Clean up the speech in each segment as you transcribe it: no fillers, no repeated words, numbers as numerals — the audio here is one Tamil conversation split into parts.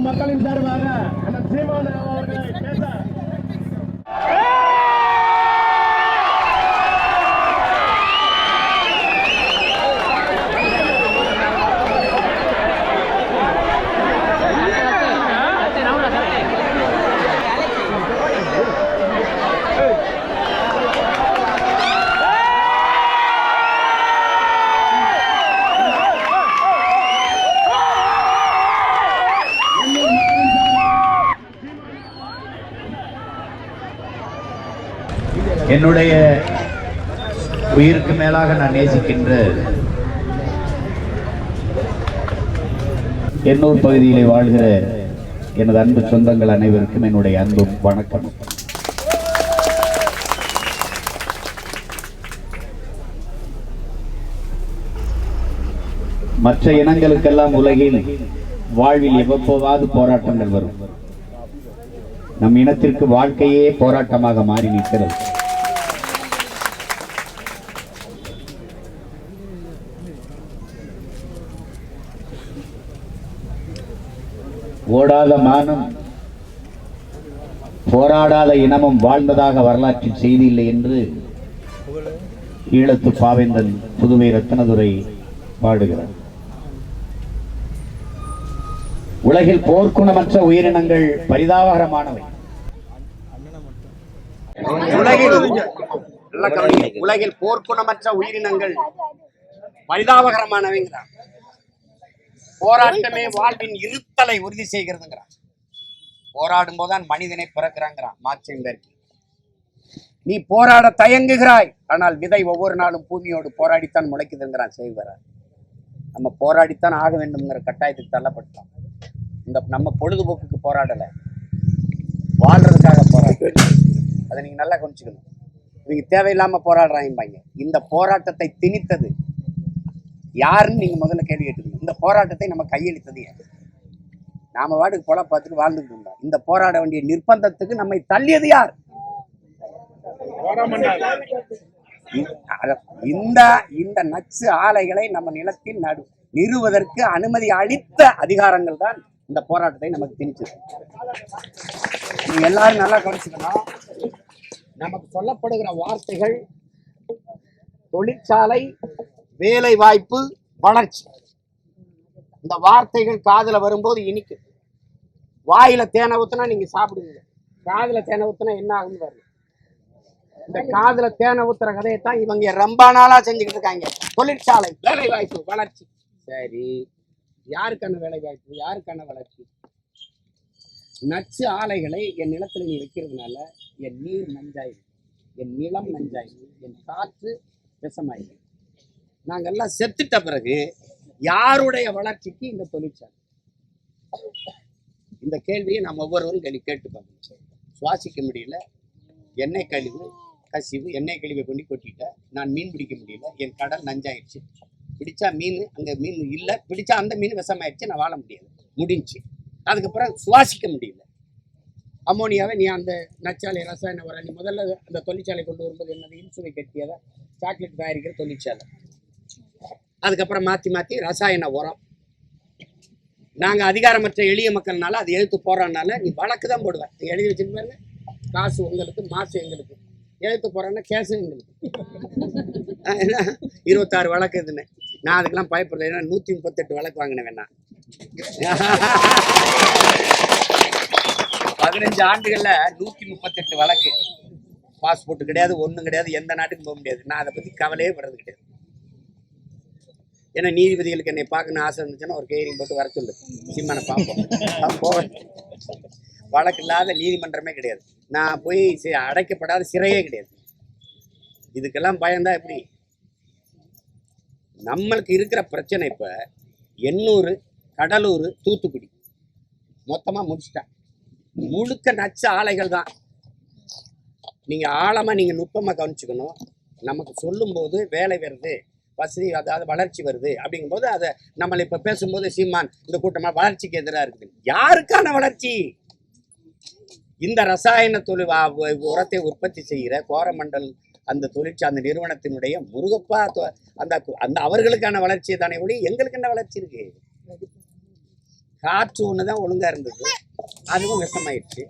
தமிழ் மக்களின் சார்பாக அண்ணன் சீமான் அவர்களை பேச என்னுடைய உயிருக்கு மேலாக நான் நேசிக்கின்ற எண்ணூர் பகுதியிலே வாழ்கிற எனது அன்பு சொந்தங்கள் அனைவருக்கும் என்னுடைய அன்பும் வணக்கம். மற்ற இனங்களுக்கெல்லாம் உலகில் வாழ்வில் எவ்வப்போவாது போராட்டங்கள் வரும். நம் இனத்திற்கு வாழ்க்கையே போராட்டமாக மாறி நிற்கிறது. ஓடாத மானம் போராடாத இனமும் வாழ்ந்ததாக வரலாற்றில் செய்தி இல்லை என்று ஈழத்து பாவேந்தன் புதுவை ரத்னதுரை பாடுகிறார். உலகில் போர்க்குணமற்ற உயிரினங்கள் பரிதாபகரமானவை. உலகில் போர்க்குணமற்ற உயிரினங்கள் பரிதாபகரமானவைங்கிறார். போராட்டமே வாழ்வின் இருத்தலை உறுதி செய்கிறதுங்கிறான். போராடும் போதுதான் மனிதனை பிறக்கிறாங்கிறான் மார்க்சியம். நீ போராட தயங்குகிறாய், ஆனால் விதை ஒவ்வொரு நாளும் பூமியோடு போராடித்தான் முளைக்குதுங்கிறான் செய்வரார். நம்ம போராடித்தான் ஆக வேண்டும்ங்கிற கட்டாயத்துக்கு தள்ளப்பட்டோம். நம்ம பொழுதுபோக்குக்கு போராடலை, வாழ்றதுக்காக போராட. அதை நீங்க நல்லா கொஞ்சிக்கணும். இவங்க தேவையில்லாம போராடுறாங்க. இந்த போராட்டத்தை திணித்தது யாருன்னு நீங்க முதல்ல கேள்வி கேட்டுக்கணும். இந்த போராட்டத்தை நம்ம கையெழுத்தது யார்? நாம வாட்டுக்கு பொல பார்த்துட்டு வாழ்ந்துட்டு இருந்தோம். இந்த போராட வேண்டிய நிர்பந்தத்துக்கு நம்மை தள்ளியது யார்? இந்த நச்சு ஆலைகளை நம்ம நிலத்தில் நிறுவதற்கு அனுமதி அளித்த அதிகாரங்கள் தான் இந்த போராட்டத்தை நமக்கு திணிச்சது. நீங்க எல்லாரும் நல்லா கவனிச்சுக்கணும். நமக்கு சொல்லப்படுகிற வார்த்தைகள் தொழிற்சாலை, வேலை வாய்ப்பு, வளர்ச்சி. இந்த வார்த்தைகள் காதுல வரும்போது இனிக்கு. வாயில தேனை ஊத்துனா நீங்க சாப்பிடுவீங்க, காதுல தேனை ஊத்துனா என்ன ஆகுன்னு பாருங்க. இந்த காதுல தேனை ஊத்துற கதையைத்தான் இவங்க ரொம்ப நாளா செஞ்சுக்கிட்டு இருக்காங்க. தொழிற்சாலை, வேலை வாய்ப்பு, வளர்ச்சி. சரி, யாருக்கான வேலை வாய்ப்பு, யாருக்கான வளர்ச்சி? நச்சு ஆலைகளை என் நிலத்துல நீ வைக்கிறதுனால என் நீர் நஞ்சாயிடும், என் நிலம் நஞ்சாயிடும், என் காற்று விஷமாயிடும். நாங்கெல்லாம் செத்துட்ட பிறகு யாருடைய வளர்ச்சிக்கு இந்த தொழிற்சாலை? இந்த கேள்வியை நாம் ஒவ்வொருவரும் கேட்டு பார்க்கணும். சுவாசிக்க முடியல, எண்ணெய் கழிவு கசிவு, எண்ணெய் கழிவை கொண்டு கொட்டிட்டேன். நான் மீன் பிடிக்க முடியல, என் கடல் நஞ்சாயிடுச்சு. பிடிச்சா மீன் அங்கே மீன் இல்லை, பிடிச்சா அந்த மீன் விஷமாயிடுச்சு, நான் வாழ முடியாது, முடிஞ்சு. அதுக்கப்புறம் சுவாசிக்க முடியல. அமோனியாவை நீ அந்த நச்சாலை ரசாயன உரம், நீ முதல்ல அந்த தொழிற்சாலை கொண்டு வரும்போது என்னது? இன்சுவை கட்டியதை சாக்லேட் தயாரிக்கிற தொழிற்சாலை. அதுக்கப்புறம் மாற்றி ரசாயன உரம். நாங்கள் அதிகாரமற்ற எளிய மக்கள்னால அது எழுத்து போறான்னால நீ வழக்கு தான் போடுவேன். நீ எழுதி வச்சுருப்பாருங்க, காசு உங்களுக்கு, மாசு எங்களுக்கு. எழுத்து போறான்னா கேஸு எங்களுக்கு. 26 வழக்கு இதுன்னு. நான் அதுக்கெல்லாம் பயப்படுறேன். ஏன்னா 138 வழக்கு வாங்கினேன் வேணா. 15 ஆண்டுகள்ல 138 வழக்கு. பாஸ்போர்ட் கிடையாது, ஒன்றும் கிடையாது, எந்த நாட்டுக்கும் போக முடியாது. நான் அதை பற்றி கவலையே படுறது கிடையாது. ஏன்னா நீதிபதிகளுக்கு என்னை பார்க்கணும்னு ஆசை இருந்துச்சுன்னா ஒரு கேரிங் போட்டு வர சொல்லு, சிம்மனை பார்ப்போம். வழக்கு இல்லாத நீதிமன்றமே கிடையாது. நான் போய் அடைக்கப்படாத சிறையே கிடையாது. இதுக்கெல்லாம் பயந்தா எப்படி? நம்மளுக்கு இருக்கிற பிரச்சனை இப்ப எண்ணூர், கடலூர், தூத்துக்குடி மொத்தமா முடிச்சுட்டேன். முழுக்க நச்ச ஆலைகள் தான். நீங்க ஆழமா நீங்க நுட்பமா கவனிச்சுக்கணும். நமக்கு சொல்லும் போது வேலை வருது, வசதி, அதாவது வளர்ச்சி வருது அப்படிங்கும்போது அதை நம்மளை இப்ப பேசும்போது சீமான் இந்த கூட்டமா வளர்ச்சிக்கு எதிராக இருக்குது. யாருக்கான வளர்ச்சி? இந்த ரசாயன உரத்தை உற்பத்தி செய்கிற கோரமண்டல் அந்த தொழிற்சாலை, அந்த நிறுவனத்தினுடைய முருகப்பா அந்த அந்த அவர்களுக்கான வளர்ச்சியை தானே ஒளி எங்களுக்கு என்ன வளர்ச்சி இருக்கு? காற்று ஒண்ணுதான் ஒழுங்கா இருந்தது, அதுவும் விஷமாயிடுச்சு.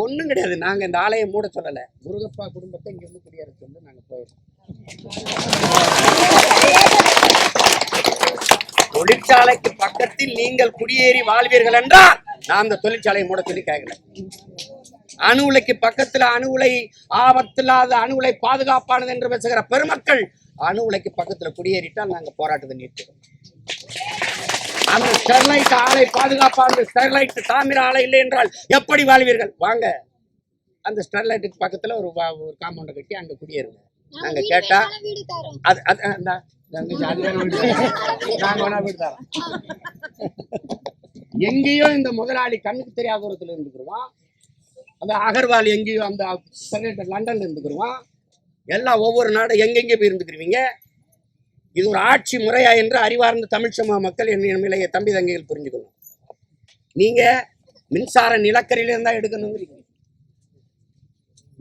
ஒண்ணும் கிடையாது. நாங்க இந்த ஆலயம் மூட சொல்லல, முருகப்பா குடும்பத்தை இங்க இருந்து குடியேற சொல்லி நாங்க போயிருக்கோம். தொழிற்சாலைக்கு பக்கத்தில் நீங்கள் குடியேறி வாழ்வீர்கள் என்றால் நான் அந்த தொழிற்சாலையை மூட சொல்லி கேட்கல. அணு உலைக்கு பக்கத்துல அணு உலை ஆபத்தில்லாத அணு உலை பாதுகாப்பானது என்று பேசுகிற பெருமக்கள் அணு உலைக்கு பக்கத்துல குடியேறிட்டால் நாங்க போராட்டத்தை நிறுத்துறோம். அந்த ஸ்டெர்லைட் ஆலை பாதுகாப்பானது, ஸ்டெர்லைட் தாமிர ஆலை இல்லை என்றால் எப்படி வாழ்வீர்கள்? வாங்க, அந்த ஸ்டெர்லைட்டுக்கு பக்கத்துல ஒரு காம்பவுண்டை கட்டி அங்க குடியேறுங்க. நாங்க கேட்டா எங்கேயோ இந்த முதலாளி கண்ணுக்கு தெரியாத தூரத்துல இருந்துக்குருவான். அந்த அகர்வால் எங்கேயோ அந்த லண்டன்ல இருந்துக்குருவான். எல்லாம் ஒவ்வொரு நாடும் எங்கெங்கே போய் இருந்துக்குருவீங்க. இது ஒரு ஆட்சி முறையா என்று அறிவார்ந்த தமிழ் சமூக மக்கள் என்னைய தம்பி தங்கைகள் புரிஞ்சுக்கணும். நீங்க மின்சார நிலக்கரியில இருந்தா எடுக்கணுங்கிறீங்க.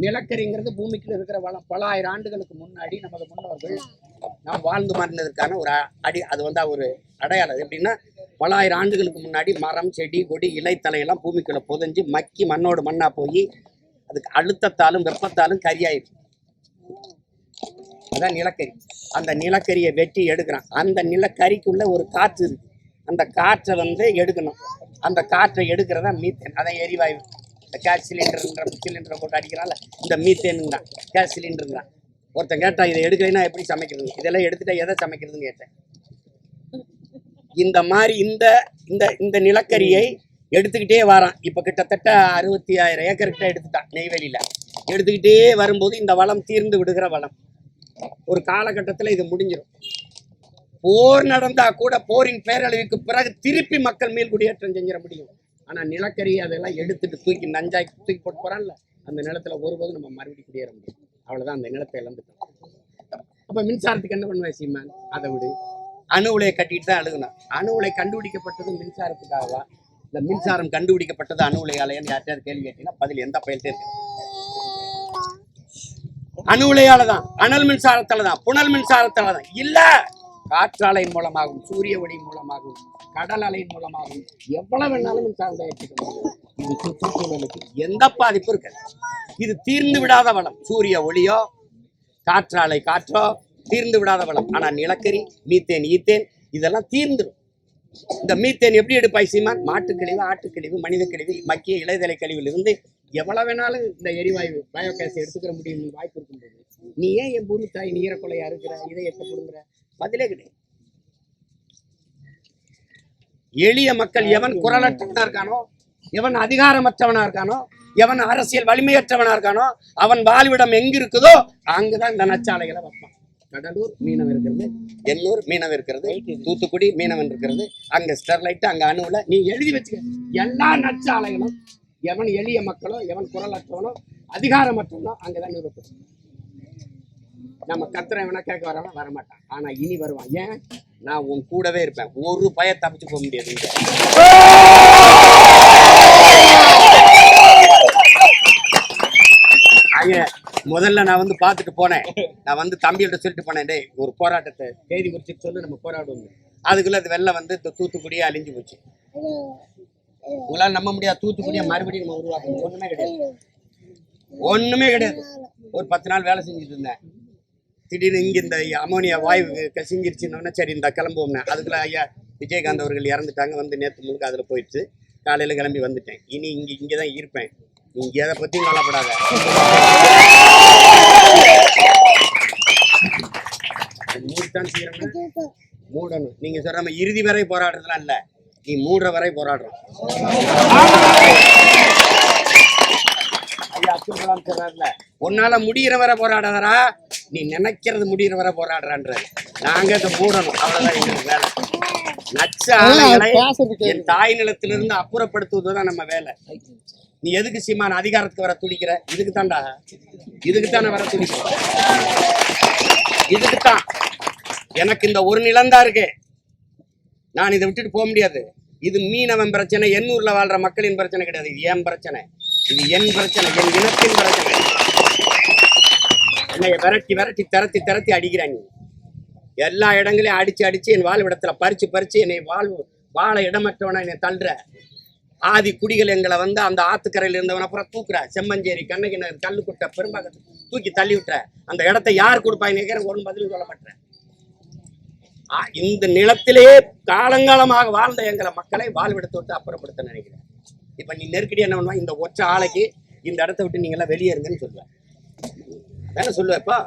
நிலக்கரிங்கிறது பூமிக்குள்ள இருக்கிற வளம். பல ஆயிரம் ஆண்டுகளுக்கு முன்னாடி நமது முன்னோர்கள் நாம் வாழ்ந்து மறந்ததற்கான ஒரு அது ஒரு அடையாளம். எப்படின்னா, பல ஆயிரம் ஆண்டுகளுக்கு முன்னாடி மரம், செடி, கொடி, இலை, தலையெல்லாம் பூமிக்குள்ள புதைஞ்சு மக்கி மண்ணோடு மண்ணா போய் அதுக்கு அழுத்தத்தாலும் வெப்பத்தாலும் கரியாயிருக்கு. அதான் நிலக்கரி. அந்த நிலக்கரியை வெட்டி எடுக்கிறான். அந்த நிலக்கரிக்குள்ள ஒரு காற்று இருக்கு. அந்த காற்றை எடுக்கணும். அந்த காற்றை எடுக்கிறதா மீத்தேன். அதான் எரிவாயு. இந்த கேஸ் சிலிண்டரை போட்டு அடிக்கிறான்ல, இந்த மீத்தேனுங்க தான், கேஸ் சிலிண்டருங்கிறான். ஒருத்தன் கேட்டா இதை எடுக்கலைன்னா எப்படி சமைக்கிறது, இதெல்லாம் எடுத்துட்டா எதை சமைக்கிறதுன்னு கேட்டேன். இந்த மாதிரி இந்த நிலக்கரியை எடுத்துக்கிட்டே வரான். இப்போ கிட்டத்தட்ட 65,000 ஏக்கர்கிட்ட எடுத்துட்டான் நெய்வேலியில. எடுத்துக்கிட்டே வரும்போது இந்த வளம் தீர்ந்து விடுகிற வளம். ஒரு காலகட்டத்தில் இது முடிஞ்சிடும். போர் நடந்தா கூட போரின் பேரழிவுக்கு பிறகு திருப்பி மக்கள் மேல் குடியேற்றம் செஞ்சிட முடியும். ஆனா நிலக்கரி அதெல்லாம் எடுத்துட்டு தூக்கி நஞ்சாய் தூக்கி போட்டு போறான்ல, அந்த நிலத்துல ஒருபோதும் நம்ம மறுபடியும் குடியேற முடியும். அவ்வளவுதான், அந்த நிலத்தை இழந்துட்டோம். அப்ப மின்சாரத்துக்கு என்ன பண்ணுவேன் சீமான்? அதை விடு. அணு உலையை கட்டிட்டு தான் அழுகணும். அணு உலை கண்டுபிடிக்கப்பட்டது மின்சாரத்துக்காகவா, இந்த மின்சாரம் கண்டுபிடிக்கப்பட்டது அணு உலையாலையான்னு யார்ட்டையாவது கேள்வி கேட்டீங்கன்னா பதில் எந்த பயல்கிட்டே இருக்கு. அணு உலையால தான், அனல் மின்சாரத்தால தான், புனல் மின்சாரத்தால தான் இல்ல. காற்றாலையின் மூலமாகவும், சூரிய ஒளி மூலமாகவும், கடல் அலையின் மூலமாகவும் எவ்வளவு வேணாலும் மின்சாரம் தயாரிக்க முடியும். இது சுற்றுச்சூழலுக்கு எந்த பாதிப்பு இருக்காது. இது தீர்ந்து விடாத வளம். சூரிய ஒளியோ காற்றாலை காற்றோ தீர்ந்து விடாத வளம். ஆனா நிலக்கரி, மீத்தேன், ஈத்தேன் இதெல்லாம் தீர்ந்துடும். இந்த மீத்தேன் எப்படி எடுப்பாய் சீமான்? மாட்டுக்கழிவு, ஆட்டுக்கழிவு, மனித கழிவு, மக்கிய இலைதலை கழிவுல இருந்து எவ்வளவு வேணாலும் இந்த எரிவாயு பயோகேஸ் எடுத்துக்கிற முடியும் வாய்ப்பு இருக்கும்போது நீ ஏன் என் பூமி தாய் நீரக்கொலையா இருக்கிற, இதயத்தை கொடுங்குற? பதிலே கிடையாது. எளிய மக்கள் எவன் குரலற்றவனா இருக்கானோ, எவன் அதிகாரமற்றவனா இருக்கானோ, எவன் அரசியல் வலிமையற்றவனா இருக்கானோ, அவன் வாழ்விடம் எங்க இருக்குதோ அங்குதான் இந்த நச்சாலைகளை வைப்பான். கடலூர் மீனவன் இருக்கிறது, எண்ணூர் மீனவன் இருக்கிறது, தூத்துக்குடி மீனவன் இருக்கிறது, அங்க ஸ்டெர்லைட், அங்க அணுல. நீ எழுதி வச்சுக்க. எல்லா நச்சாலைகளும் எவன் எளிய மக்களோ, எவன் குரலற்றவனோ, அதிகாரமற்றவனோ அங்கதான் நிறுவப்படும். நம்ம கத்துறேன் வேணா கேட்க வரவன் வரமாட்டான். ஆனா இனி வருவான். ஏன்? நான் உன் கூடவே இருப்பேன். ஒரு பய தப்பிச்சு போக முடியாது. முதல்ல நான் பார்த்துட்டு போனேன். நான் தம்பிகிட்ட சொல்லிட்டு போனேன், டேய் ஒரு போராட்டத்தை தேதி குறிச்சிட்டு சொல்லி நம்ம போராடுவோம். அதுக்குள்ள அது வெள்ளம் தூத்துக்குடியே அழிஞ்சு போச்சு. உங்களால் நம்ப முடியாது, தூத்துக்குடியை மறுபடியும் நம்ம உருவாக்கணும். ஒண்ணுமே கிடையாது, ஒண்ணுமே கிடையாது. ஒரு 10 நாள் வேலை செஞ்சுட்டு இருந்தேன். திடீர்னு இங்க இந்த அமோனியா வாயு கசிஞ்சிருச்சுன்னு, சரி இந்த கிளம்புவோம்னே. அதுக்குள்ள ஐயா விஜயகாந்த் அவர்கள் இறந்துட்டாங்க. நேற்று முழுக்க அதுல போயிடுச்சு. காலையில கிளம்பி வந்துட்டேன். இனி இங்கதான் இருப்பேன். நீங்க எதை பத்தியும் கவலைப்படாத. மூடித்தான் செய்யறேன், மூடணும். நீங்க சொல்ற இறுதி வரை போராடுறதுலாம் இல்ல, நீ மூடுற வரை போராடுறோம். ஐயா அப்துல் கலாம் சொல்றாருல, உன்னால முடிகிற வரை போராடாதரா, நீ நினைக்கிறது முடிகிற வரை போராடுறான்ற. நாங்க இதை மூடணும், அவ்வளவுதான் எங்களுக்கு வேலை. நச்ச ஆலைகளை என் தாய் நிலத்திலிருந்து அப்புறப்படுத்துவதுதான் நம்ம வேலை. நீ எதுக்கு சீமான் அதிகாரத்துக்கு வர துடிக்கிற? இதுக்கு தான்டா, இதுக்குத்தானே வர துடிக்கிற. இதுக்குத்தான். எனக்கு இந்த ஒரு நிலம்தான் இருக்கு, நான் இதை விட்டுட்டு போக முடியாது. இது மீனவன் பிரச்சனை, எண்ணூர்ல வாழ்ற மக்களின் பிரச்சனை கிடையாது. இது என் பிரச்சனை, இது என் பிரச்சனை, என் இனத்தின் பிரச்சனை. என்னைய விரட்டி விரட்டி திரத்தி திரத்தி அடிக்கிறாங்க. எல்லா இடங்களையும் அடிச்சு என் வாழ்விடத்துல பறிச்சு என்னை வாழ இடமற்றவனா என்னை தள்ளுற ஆதி குடிகள் எங்களை வந்து அந்த ஆத்துக்கரையில இருந்தவன அப்புறம் தூக்குற செம்மஞ்சேரி கண்ணகி நகர் கல்லுக்குட்டை பெரும்பாக்கத்தை தூக்கி தள்ளி விட்டுற. அந்த இடத்தை யார் கொடுப்பாங்க ஒரு பதிலும் சொல்ல மாட்டேன். இந்த நிலத்திலேயே காலங்காலமாக வாழ்ந்த எங்களை மக்களை வாழ்விடத்தை விட்டு அப்புறப்படுத்த நினைக்கிறேன். இப்ப நீ நெருக்கடி என்ன பண்ணுவா, இந்த ஒற்றை ஆலைக்கு இந்த இடத்த விட்டு நீங்க எல்லாம் வெளியேறுங்கன்னு சொல்லுவேன். அதான சொல்லுவேப்பா,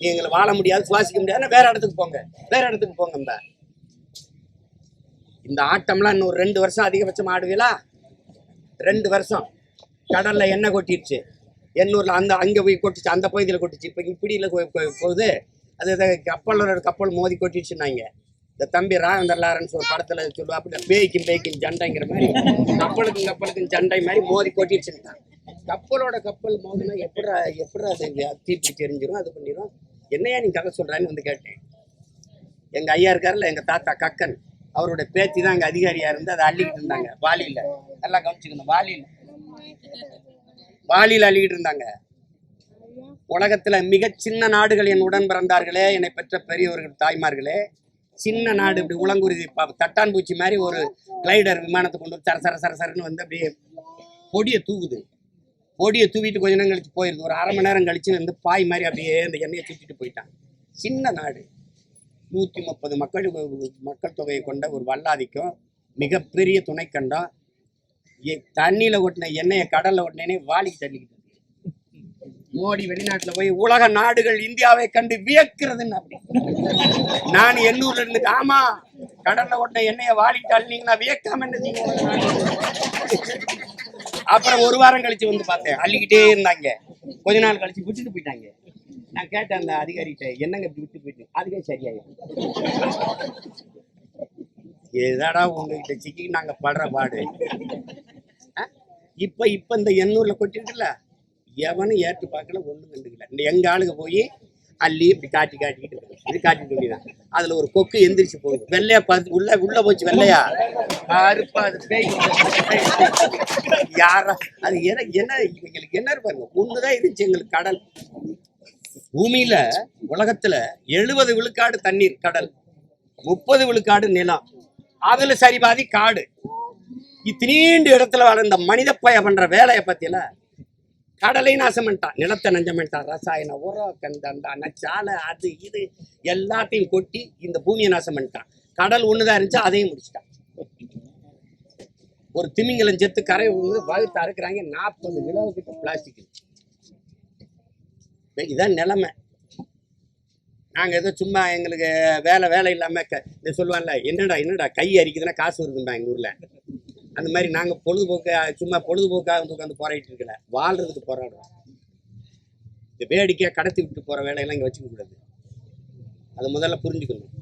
நீ எங்களை வாழ முடியாது சுவாசிக்க முடியாதுன்னா வேற இடத்துக்கு போங்க. இந்த ஆட்டம்லாம் இன்னும் 2 வருஷம் அதிகபட்சம் ஆடுவீங்களா? 2 வருஷம் கடல்ல எண்ணெய் கொட்டிடுச்சு, எண்ணூர்ல அங்க போய் கொட்டிச்சு, அந்த பகுதியில் கொட்டிச்சு. இப்ப இப்படியில போகுது. அது கப்பல் மோதி கொட்டிடுச்சுன்னாங்க. இந்த தம்பி ராகவேந்தர் லாரன்ஸ் ஒரு படத்துல சொல்லுவா, அப்படி பேய்க்கும் சண்டைங்கிற மாதிரி கப்பலுக்கும் சண்டை மாதிரி மோதி கொட்டிடுச்சுன்னா. கப்பல் மோதினா எப்படி அது தீப்பிடி தெரிஞ்சிடும், அது பண்ணிடும். என்னையா நீ கதை சொல்றான்னு வந்து கேட்டேன். எங்க ஐயா இருக்காருல்ல, எங்க தாத்தா கக்கன், அவருடைய பேத்தி தான் அங்கே அதிகாரியா இருந்து அதை அள்ளிக்கிட்டு இருந்தாங்க. வாலியில எல்லாம் கவனிச்சுக்கணும், வாலியில அள்ளிக்கிட்டு இருந்தாங்க. உலகத்துல மிக சின்ன நாடுகள் என் உடன் பிறந்தார்களே, என்னை பெற்ற பெரியவர்கள் தாய்மார்களே, சின்ன நாடு இப்படி உலங்குருதி தட்டான் பூச்சி மாதிரி ஒரு கிளைடர் விமானத்தை கொண்டு வந்து சரன்னு வந்து அப்படியே பொடியை தூவிட்டு கொஞ்ச நேரம் கழிச்சு போயிருது. ஒரு 1/2 மணி நேரம் கழிச்சு வந்து பாய் மாதிரி அப்படியே அந்த எண்ணெயை சுற்றிட்டு போயிட்டான். சின்ன நாடு, 130 மக்கள் தொகையை கொண்ட ஒரு வல்லாதிக்கும் மிகப்பெரிய துணைக்கண்டம். தண்ணியில கொட்டின எண்ணெயை கடல்ல கொட்டினே வாலிக்கு தள்ளிக்கிட்டு. மோடி வெளிநாட்டுல போய் உலக நாடுகள் இந்தியாவை கண்டு வியக்கிறதுன்னு அப்படி. நான் எண்ணூர்ல இருந்து ஆமா கடல்ல கொட்டின எண்ணெயை வாலிக்கு தள்ளினீங்கன்னா வியக்காம என்ன. அப்புறம் 1 வாரம் கழிச்சு வந்து பார்த்தேன், அள்ளிக்கிட்டே இருந்தாங்க. கொஞ்ச நாள் கழிச்சு விட்டுட்டு போயிட்டாங்க. நான் கேட்டேன் அந்த அதிகாரிகிட்ட, என்னங்க இப்படி விட்டு போயிட்டு? அதுவே சரியாயிடும். ஏதாடா உங்ககிட்ட சிக்கி நாங்க படுற பாடு. இப்ப இந்த எண்ணூர்ல கொட்டிட்டுல எவனும் ஏற்று பார்க்கல, ஒண்ணும் கண்டுக்கல. இந்த எங்க ஆளுங்க போய் அள்ளி இப்படி காட்டிட்டு வேண்டியதான். அதுல ஒரு கொக்கு எந்திரிச்சு போகுது, வெள்ளையா பார்த்து உள்ள போச்சு. வெள்ளையா கருப்பா யாரா அது என்ன இவங்களுக்கு என்ன இருப்பாங்க. ஒண்ணுதான் இருந்துச்சு எங்களுக்கு கடல். பூமியில உலகத்துல 70 விழுக்காடு தண்ணீர் கடல், 30 விழுக்காடு நிலம், அதுல சரிபாதி காடு. இத்தனீண்டு இடத்துல வர இந்த மனித பய பண்ற வேலையை பத்தியில கடலை நாசம் பண்ணிட்டான், நிலத்தை நஞ்சம் பண்ணிட்டான். ரசாயன உரம் கந்தண்டா நச்சாலை அது இது எல்லாத்தையும் கொட்டி இந்த பூமியை நாசம் பண்ணிட்டான். கடல் ஒண்ணுதான் இருந்துச்சு, அதையும் முடிச்சுட்டான். ஒரு திமிங்கலம் செத்து கரை வகுத்து அறுக்கிறாங்க, 40 கிலோ கிட்ட பிளாஸ்டிக். இதான் நிலைமை. நாங்கள் ஏதோ சும்மா எங்களுக்கு வேலை இல்லாமல் இந்த சொல்லுவாங்கல்ல, என்னடா கை அரிக்குதுன்னா காசு வருதுண்டா எங்கள் ஊரில். அந்த மாதிரி நாங்கள் சும்மா பொழுதுபோக்காக வந்து உட்காந்து போராடிட்டு இருக்கல, வாழ்றதுக்கு போராடுறோம். இந்த வேடிக்கையாக கடத்தி விட்டு போகிற வேலையெல்லாம் இங்கே வச்சுக்க கூடாது. அது முதல்ல புரிஞ்சுக்கணும்.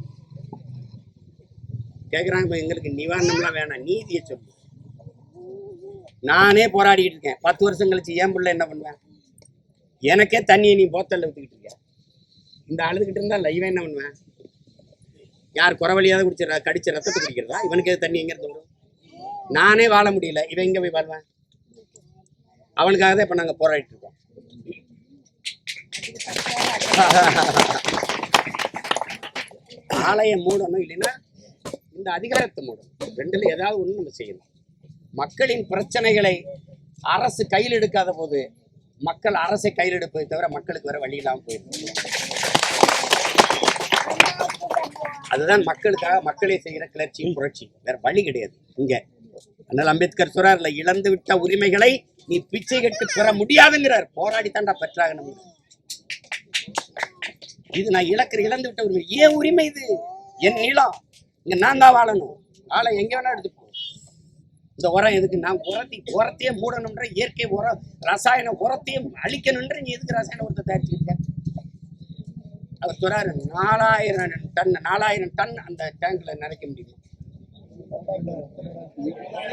கேட்குறாங்க, இப்போ எங்களுக்கு நிவாரணம்லாம் வேணாம், நீதியை சொல்லு. நானே போராடிக்கிட்டு இருக்கேன். 10 வருஷம் கழிச்சு என் பிள்ளை என்ன பண்ணுவேன்? எனக்கே தண்ணியை நீ போத்தல்ல ஊற்றிக்கிட்டு இருக்க. இந்த அழுதுகிட்டு இருந்தா இவன் என்ன பண்ணுவேன்? யார் குறவழியாவது கடிச்ச ரத்தத்தை குடிக்கிறதா? இவனுக்கு எது தண்ணி எங்க இருந்து வரும்? நானே வாழ முடியல, இவன் எங்க போய் வாழ்வேன்? அவனுக்காக தான் இப்ப நாங்க போராடிட்டு இருக்கோம். ஆலய மூடணும், இல்லைன்னா இந்த அதிகாரத்தை மூடணும். 2ல ஏதாவது ஒண்ணு நம்ம செய்யணும். மக்களின் பிரச்சனைகளை அரசு கையில் எடுக்காத போது மக்கள் அரசை கையில் எடுப்பதை தவிர மக்களுக்கு வேற வழி இல்லாமல் போயிடும். அதுதான் மக்களுக்காக மக்களே செய்கிற கிளர்ச்சி புரட்சி, வேற வழி கிடையாது இங்க. அதனால அம்பேத்கர் சொல்றாருல, இழந்து விட்ட உரிமைகளை நீ பிச்சை கட்டு பெற முடியாதுங்கிறார். போராடி தாண்டா பெற்றாகணும். இது நான் இழந்து விட்ட உரிமை. ஏன் உரிமை? இது என் நிலம், இங்க நான் தான் வாழணும். ஆளை எங்க வேணா எடுத்துப்போம். இந்த உரம் எதுக்கு? நான் உரத்தையே மூடணும்ன்ற, இயற்கை உரம் ரசாயன உரத்தையும் அழிக்கணும்ன்ற, நீ எதுக்கு ரசாயன உரத்தை தயாரிச்சுக்கிட்ட? அவர் சொல்றாரு, 4000 டன் அந்த டேங்க்ல நிறைக்க முடியுமா?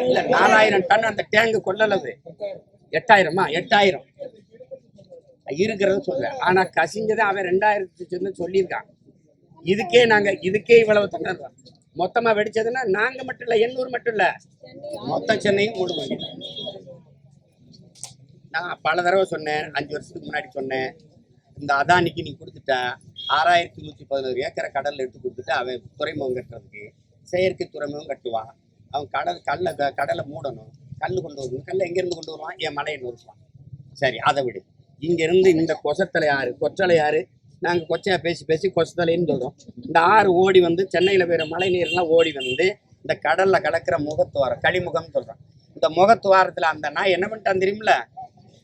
இல்ல, 4000 டன் அந்த டேங்கு கொள்ளளவு 8000 இருக்கிறத சொல்ற. ஆனா கசிஞ்சதை அவன் 2000 சொல்லியிருக்கான். இதுக்கே இவ்வளவு தண்ணி மொத்தமா வெடிச்சதுன்னா நாங்க மட்டும் இல்ல, எண்ணூர் மட்டும் இல்ல, மொத்த சென்னையும் மூடுவாங்க. நான் பல தடவை சொன்னேன், 5 வருஷத்துக்கு முன்னாடி சொன்னேன், இந்த அதானிக்கு நீ கொடுத்துட்ட, 6111 ஏக்கரை கடல்ல எடுத்து கொடுத்துட்டு அவன் துறைமுகம் கட்டுறதுக்கு செயற்கை துறைமுகம் கட்டுவான். அவன் கடலை மூடணும், கல் கொண்டு வரணும். கல்லை எங்கேருந்து கொண்டு வருவான்? என் மலையை நொறுப்பான். சரி, அதை விடு. இங்கேருந்து இந்த கொசத்தலை ஆறு, கொச்சலை ஆறு, நாங்கள் கொச்சையா பேசி பேசி கொசத்தலைன்னு சொல்கிறோம். இந்த ஆறு ஓடி வந்து சென்னையில் போயிற மழை நீர்லாம் ஓடி வந்து இந்த கடலில் கலக்கிற முகத்துவாரம், களிமுகம்னு சொல்கிறான். இந்த முகத்துவாரத்தில் அந்த நாய் என்ன பண்ணிட்டான் தெரியுமில்ல?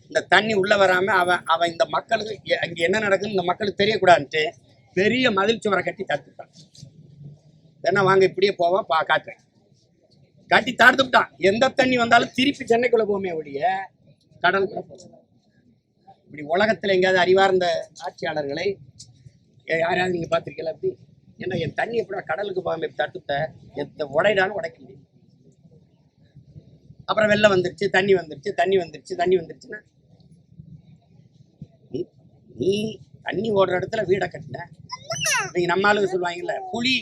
இந்த தண்ணி உள்ளே வராமல் அவன் இந்த மக்களுக்கு அங்கே என்ன நடக்குன்னு இந்த மக்களுக்கு தெரியக்கூடாதுன்ட்டு பெரிய மதில் சுவரை கட்டி தடுத்துட்டான். வேணா வாங்க இப்படியே போவான், காட்டுறேன். கட்டி தடுத்துட்டான். எந்த தண்ணி வந்தாலும் திருப்பி சென்னைக்குள்ளே போமே ஒழிய கடலுக்குள்ள போகும். இப்படி உலகத்தில் எங்கேயாவது அறிவார்ந்த ஆட்சியாளர்களை யாராவது நீங்கள் பார்த்துருக்கீங்களா? அப்படி ஏன்னா என் தண்ணி எப்படா கடலுக்கு போகாம தடுத்துட்ட, எந்த உடையிடாலும் உடைக்க முடியும். அப்புறம் வெள்ளம் வந்துருச்சு, தண்ணி வந்துருச்சுன்னா நீ தண்ணி ஓடுற இடத்துல வீடை கட்டின. நீங்க நம்ம ஆளுங்க சொல்லுவாங்கல்ல, புலி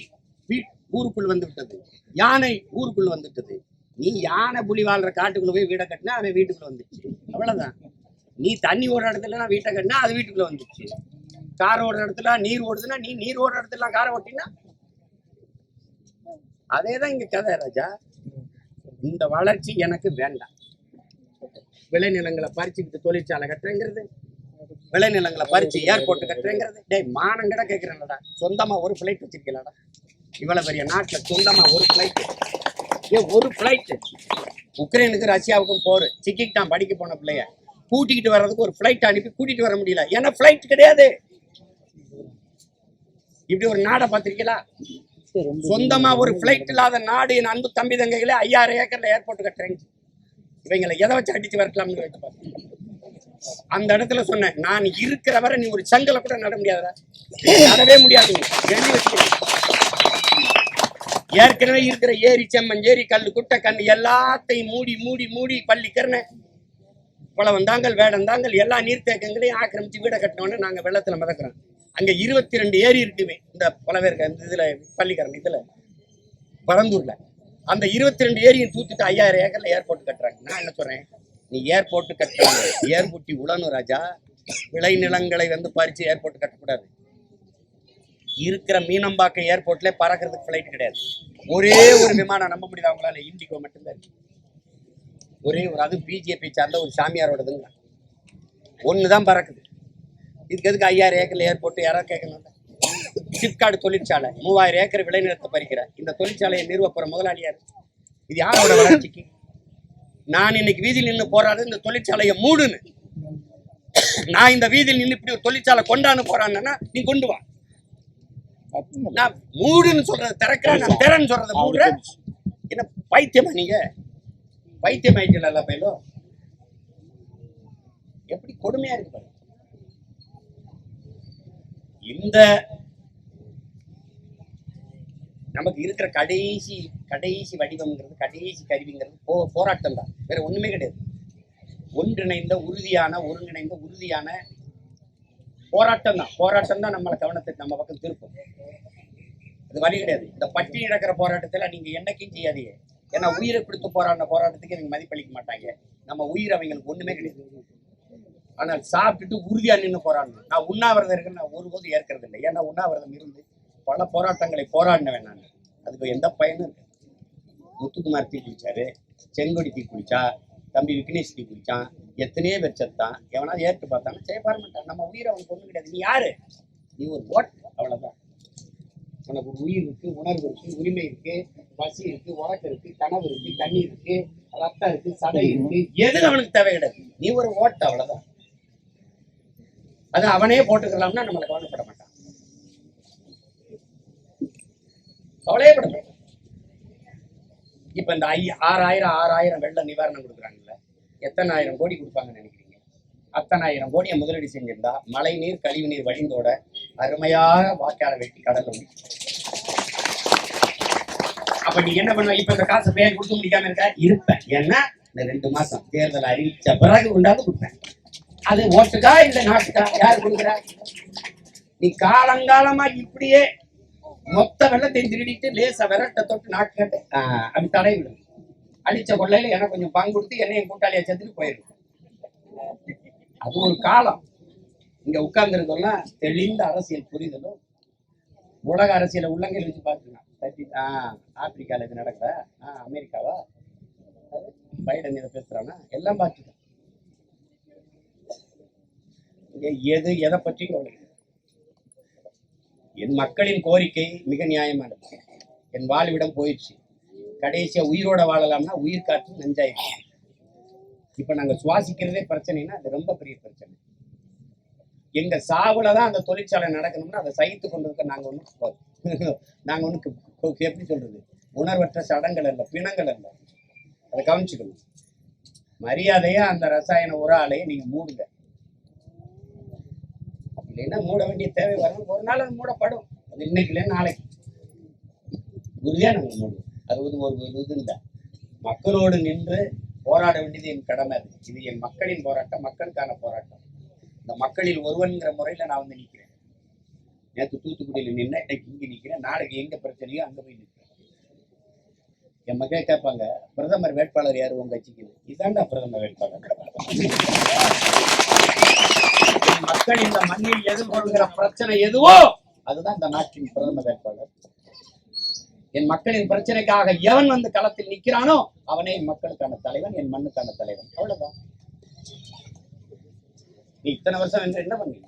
ஊருக்குள் வந்து விட்டது, யானை ஊருக்குள் வந்துட்டது. நீ யானை புலி வாழ்ற காட்டுக்குள்ள போய் வீடை கட்டினா அவன் வீட்டுக்குள்ள வந்துச்சு, அவ்வளவுதான். நீ தண்ணி ஓடுற இடத்துல வீட்டை கட்டினா அது வீட்டுக்குள்ள வந்துச்சு. கார் ஓடுற இடத்துல நீர் ஓடுதுன்னா நீ நீர் ஓடுற இடத்துல காரை ஓட்டினா அதேதான் இங்க கதை ராஜா. இந்த வளர்ச்சி எனக்கு வேண்டாம். விளைநிலங்களை பறிச்சுக்கிட்டு தொழிற்சாலை கட்டுறேங்கிறது, விளைநிலங்களை பறிச்சு ஏர்போர்ட் கட்டுறேங்கிறது. டேய், மானங்கட கேட்கிறேன்டா, சொந்தமா ஒரு ஃபிளைட் வச்சிருக்கீங்களாடா? இவ்வளவு பெரிய நாட்டுல சொந்தமா ஒரு ஃபிளைட் உக்ரைனுக்கு ரஷ்யாவுக்கும் போர் சிக்கிட்டான். படிக்க போன பிள்ளைய கூட்டிக்கிட்டு வர்றதுக்கு ஒரு ஃபிளைட் அனுப்பி கூட்டிட்டு வர முடியல, ஏன்னா ஃபிளைட் கிடையாது. இப்படி ஒரு நாடை பார்த்திருக்கீங்களா? சொந்தமா ஒரு ஃபிளைட் இல்லாத நாடு. என் அன்பு தம்பி தங்கைகளே, 5000 ஏக்கர்ல ஏர்போர்ட் கட்டுறேங்க. இவங்களை எதை வச்சு அடிச்சு வரலாம்னு வச்சு பாருங்க. அந்த இடத்துல சொன்னேன், நான் இருக்கிற வரை நீ ஒரு சங்கலை கூட நட முடியாதா? நடவே முடியாது. எழுதி வச்சுக்கிறேன். ஏற்கனவே இருக்கிற ஏரி, செம்மன், ஏரி, கல், குட்டை, கண் எல்லாத்தையும் மூடி மூடி மூடி பள்ளிக்கிறேன். பழவந்தாங்கல், வேடந்தாங்கல் எல்லா நீர்த்தேக்கங்களையும் ஆக்கிரமிச்சு வீடை கட்டினோன்னு நாங்கள் வெள்ளத்துல மிதக்கிறோம். அங்க 22 ஏரி இருக்குமே இந்த பலவேற்க இதுல பள்ளிக்கரணை இதுல பரந்தூர்ல. அந்த 22 ஏரியும் தூத்துட்டு 5000 ஏக்கர்ல ஏர்போர்ட் கட்டுறாங்க. நான் என்ன சொல்றேன், நீ ஏர்போர்ட் கட்டுறாங்க, ஏர்புட்டி உழணும் ராஜா. விளைநிலங்களை வந்து பறிச்சு ஏர்போர்ட் கட்டக்கூடாது. இருக்கிற மீனம்பாக்கம் ஏர்போர்ட்ல பறக்கிறதுக்கு ஃபிளைட் கிடையாது. ஒரே ஒரு விமானம் நம்ப முடியுது அவங்களால, இண்டிகோ மட்டும்தான் இருக்கு. ஒரே ஒரு, அது பிஜேபி சார்ந்த ஒரு சாமியாரோடதுங்க, ஒண்ணுதான் பறக்குது. இதுக்கு எதுக்கு 5000 ஏக்கர்ல ஏர்போர்ட்? யாராவது கேட்கணும். சிப்காடு தொழிற்சாலை 3000 ஏக்கர் விளைநிலத்தை பறிக்கிற இந்த தொழிற்சாலையை நிறுவப்புற முதலாளியார். இது யாரோட வளர்ச்சிக்கு? நான் இன்னைக்கு வீதியில் நின்று போராடுறது இந்த தொழிற்சாலையை மூடுன்னு. நான் இந்த வீதியில் நின்று இப்படி ஒரு தொழிற்சாலை கொண்டான்னு போறான்னா நீ கொண்டு வா. நான் மூடுன்னு சொல்றது திறக்கிறேன், நான் திறன்னு சொல்றது மூடுற. என்ன பைத்தியமா நீங்க? பைத்தியம் ஆயிட்டல பையலோ. எப்படி கொடுமையா இருக்கு பாருங்க. இந்த நமக்கு இருக்கிற கடைசி வடிவம்ங்கிறது, கடைசி கருவிங்கிறது போராட்டம் தான், வேற ஒண்ணுமே கிடையாது. ஒருங்கிணைந்த உறுதியான போராட்டம் தான் நம்மளை கவனத்துக்கு நம்ம பக்கம் திருப்போம். அது வழி கிடையாது. இந்த பட்டினி நடக்கிற போராட்டத்துல நீங்க என்னைக்கும் செய்யாதீங்க. ஏன்னா உயிரை கொடுத்து போராடின போராட்டத்துக்கு எனக்கு மதிப்பளிக்க மாட்டாங்க. நம்ம உயிர் அவங்களுக்கு ஒண்ணுமே கிடையாது. ஆனால் சாப்பிட்டுட்டு உறுதியா நின்று போராடணும். நான் உண்ணாவிரதம் இருக்குன்னு நான் ஒருபோதும் ஏற்கிறது இல்லை. ஏன்னா உண்ணாவிரதம் இருந்து பல போராட்டங்களை போராடினவன் நான். அதுக்கு எந்த பயனும் இருக்கு. முத்துக்குமார் தீ குளிச்சாரு, செங்கொடி தீ குளிச்சா, தம்பி விக்னேஷ் தீ குளிச்சான், எத்தனையோ பேர் செத்தான். எவனாவது ஏற்று பார்த்தாலும் செய்ய பார மாட்டான். நம்ம உயிரை அவனுக்கு ஒன்றும் கிடையாது. நீ யாரு? நீ ஒரு ஓட், அவ்வளவுதான். உனக்கு உயிர் இருக்கு, உணர்வு இருக்கு, உரிமை இருக்கு, பசி இருக்கு, உறக்கம் இருக்கு, கனவு இருக்கு, தண்ணீர் இருக்கு, ரத்தம் இருக்கு, சடை இருக்கு. எது அவனுக்கு தேவை கிடையாது. நீ ஒரு ஓட்டு, அவ்வளவுதான். அது அவனே போட்டுக்கலாம்னா நம்மளை கவலைப்பட மாட்டான், கவலையே பட மாட்டான். இப்ப இந்த 6000 வெள்ள நிவாரணம் கொடுக்குறாங்கல்ல, எத்தனை ஆயிரம் கோடி கொடுப்பாங்கன்னு நினைக்கிறீங்க? அத்தனை ஆயிரம் கோடியை முதலீடு செஞ்சிருந்தா மழை நீர், கழிவு நீர் வடிந்தோட அருமையாக வாய்க்கால வெட்டி கடல்ல ஊற்றி. அப்ப நீ என்ன பண்ணுவ? இப்ப இந்த காசை பேர் கொடுக்க முடியாம இருப்பேன். ஏன்னா இந்த 2 மாசம் தேர்தல் அறிவிச்ச பிறகு உண்டாந்து கொடுப்பேன். அது ஓட்டுக்கா இல்ல நாட்டுக்கா? யாரு கொடுக்குறா? நீ காலங்காலமா இப்படியே மொத்த வெள்ளத்தை திருடிட்டு லேசா விரட்ட தொட்டு நாட்டு கட்டு அப்படி தடை விடும். அடிச்ச கொள்ளையில எனக்கு கொஞ்சம் பங்கு கொடுத்து என்னையும் கூட்டாளியா சேர்த்துட்டு போயிடும். அது ஒரு காலம். இங்க உட்கார்ந்து இருக்கோம்லாம் தெளிந்த அரசியல் புரிதலும் உலக அரசியலை உள்ளங்கையில் வச்சு பார்த்துக்கலாம். ஆப்பிரிக்கால இது நடக்குதா, அமெரிக்காவா, பைடன் இதை பேசுறானா, எல்லாம் பார்த்துக்கலாம். எது எதை பற்றியும் கவலை. என் மக்களின் கோரிக்கை மிக நியாயமானது. என் வாழ்விடம் போயிடுச்சு, கடைசியா உயிரோட வாழலாம்னா உயிர் காற்று நஞ்சாயிடுச்சு. இப்ப நாங்க சுவாசிக்கிறதே பிரச்சனைனா அது ரொம்ப பெரிய பிரச்சனை. எங்க சாவுலதான் அந்த தொழிற்சாலை நடக்கணும்னா அதை சகித்து கொண்டிருக்க நாங்க ஒண்ணு எப்படி சொல்றது, உணர்வற்ற சடங்கள் அல்ல, பிணங்கள் அல்ல. அதை கவனிச்சுக்கணும். மரியாதையா அந்த ரசாயன உர ஆலையை நீங்க மூடுங்க. இல்லைன்னா மூட வேண்டிய தேவை வரும். ஒரு நாள் அது மூடப்படும். அது இன்னைக்கு இல்லை, நாளைக்கு உறுதியா நாங்க மூடுவோம். அது ஒரு இது இல்லை. மக்களோடு நின்று போராட வேண்டியது என் கடமை. இது என் மக்களின் போராட்டம், மக்களுக்கான போராட்டம். இந்த மக்களில் ஒருவன்கிற முறையில நான் வந்து நிற்கிறேன். நேற்று தூத்துக்குடியில் நின்று இன்னைக்கு இங்க நிற்கிறேன். நாளைக்கு எங்க பிரச்சனையோ அங்க போய் நிற்கிறேன். என் மக்கள் கேட்பாங்க, பிரதமர் வேட்பாளர் யாரு உங்க கட்சிக்கு? இதாண்டா பிரதமர் வேட்பாளர். மக்கள் இந்த மண்ணில் எதிர்கொள்கிற பிரச்சனை எதுவோ அதுதான் இந்த நாட்டின் பிரதமர் வேட்பாளர். என் மக்களின் பிரச்சனைக்காக எவன் வந்து களத்தில் நிற்கிறானோ அவனே என் மக்களுக்கான தலைவன், என் மண்ணுக்கான தலைவன். அவ்வளவுதான். நீ இத்தனை வருஷம் என்ன பண்ணீங்க?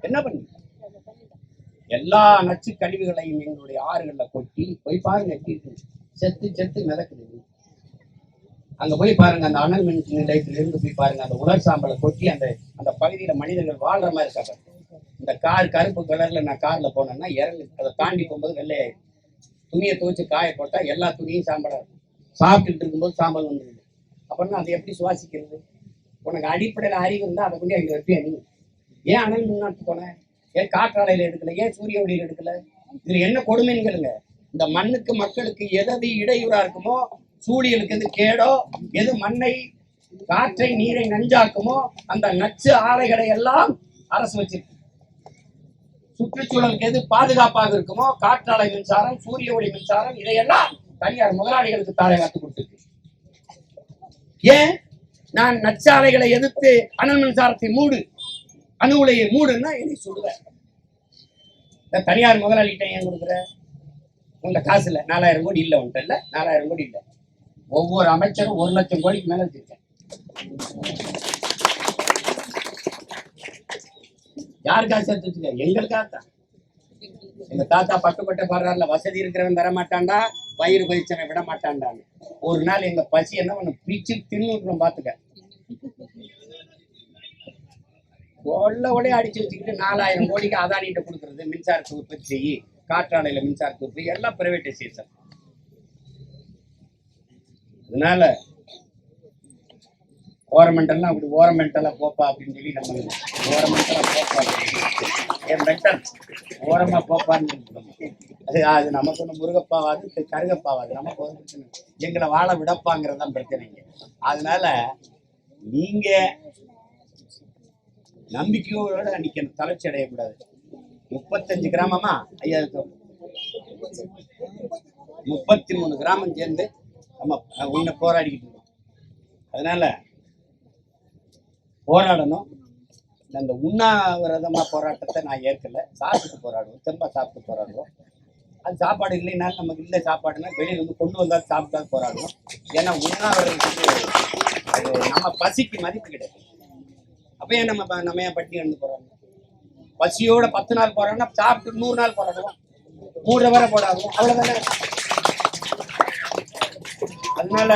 என்ன பண்ணீங்க? எல்லா நச்சு கழிவுகளையும் எங்களுடைய ஆறுகள்ல கொட்டி போய் பாருங்க, எப்படி இருக்கு, செத்து செத்து மிதக்குது. அங்க போய் பாருங்க, அந்த அனல் மின் நிலையத்தில இருந்து போய் பாருங்க, அந்த உலர் சாம்பலை கொட்டி அந்த அந்த பகுதியில மனிதர்கள் வாழ்ற மாதிரி இருக்காங்க. இந்த கார் கருப்பு கலர்ல நான் கார்ல போனேன்னா இறங்கு, அதை தாண்டி போகும்போது வெள்ளையாயிரும். துணியை துவைச்சு காய போட்டா எல்லா துணியும் சாம்பலா இருக்கும். சாப்பிட்டுட்டு இருக்கும்போது சாம்பல் வந்துருது. அப்படின்னா அதை எப்படி சுவாசிக்கிறது? உனக்கு அடிப்படையில அறிவு இருந்தா அதை கொண்டு அங்க வைப்பியா நீ? ஏன் அனல் மின்னாட்டு போன? ஏன் காற்றாலையில எடுக்கல? ஏன் சூரிய ஒளியில எடுக்கல? இதுல என்ன கொடுமைன்னு கேளுங்க. இந்த மண்ணுக்கு மக்களுக்கு எது இடையூறா இருக்குமோ, சூழியலுக்கு எது கேடோ, எது மண்ணை காற்றை நீரை நஞ்சாக்குமோ அந்த நச்சு ஆலைகளை எல்லாம் அரசு வச்சிருக்கு. சுற்றுச்சூழலுக்கு எது பாதுகாப்பாக இருக்குமோ, காற்றாலை மின்சாரம், சூரிய ஒளி மின்சாரம், இதையெல்லாம் தனியார் முதலாளிகளுக்கு தாரை காத்து கொடுத்துருக்கு. ஏன் நான் நச்சாலைகளை எதிர்த்து அனல் மின்சாரத்தை மூடு, அணு உலையை மூடுன்னா என்னை சொல்லுவேன். இந்த தனியார் முதலாளிகிட்ட ஏன் கொடுக்குற? உங்க காசு இல்ல, 4000 கோடி இல்ல உன்ட்ட, இல்ல 4000 கோடி இல்ல. ஒவ்வொரு அமைச்சரும் 1 லட்சம் கோடிக்கு மேல வச்சிருக்கேன். யாருக்காக சேர்த்து வச்சுக்க? எங்களுக்காக தான். எங்க தாத்தா பட்டுக்கொட்டை பாடுறாருல, வசதி இருக்கிறவன் தர மாட்டான்டா, வயிறு பயிற்சனை விட மாட்டான்டான்னு. ஒரு நாள் எங்க பசி என்ன ஒண்ணு பிச்சு தின்னுட்டுறோம் பாத்துக்க. ஒளே அடிச்சு வச்சுக்கிட்டு 4000 கோடிக்கு அதானிட்ட கொடுக்கறது, மின்சாரத்தை உற்பத்தி செய்யி, காற்றாலையில மின்சாரத்தை உற்பத்தி, எல்லாம் பிரைவேட்டைசேஷன். அதனால ஓரமெண்டல்லாம் அப்படி ஓரமெண்டலா போப்பா அப்படின்னு சொல்லி நம்ம ஓரமெண்டலா போப்பா, என் மென்டல் ஓரமா போப்பான்னு அது நமக்கு ஒண்ணு முருகப்பாவாது கருகப்பாவாது, நமக்கு ஒரு பிரச்சனை. எங்களை வாழ விடப்பாங்கிறதான் பிரச்சனைங்க. அதனால நீங்க நம்பிக்கையோட நிக்கணும், தளர்ச்சி அடையக்கூடாது. 35 கிராமமா 33 கிராமம் சேர்ந்து நம்ம உன்னை போராடிக்கிட்டு இருக்கோம். அதனால போராடணும். அந்த உண்ணாவிரதமா போராட்டத்தை நான் ஏற்கல. சாப்பிட்டு போராடுவோம், தெம்பா சாப்பிட்டு போராடுவோம். அது சாப்பாடு இல்லைனாலும் நமக்கு இல்லை சாப்பாடுனா வெளியில வந்து கொண்டு வந்தா சாப்பிட்டா போராடுவோம். ஏன்னா உண்ணாவிரதத்துக்கு அது நம்ம பசிக்கு மதிப்பு கிடையாது. அப்ப ஏன் நம்ம ஏன் பட்டி கிடந்து போராடுவோம்? பசியோட 10 நாள் போராடணும், சாப்பிட்டு 100 நாள் போராடுவோம், 3 வரை போராடுவோம், அவ்வளவுதானே. அதனால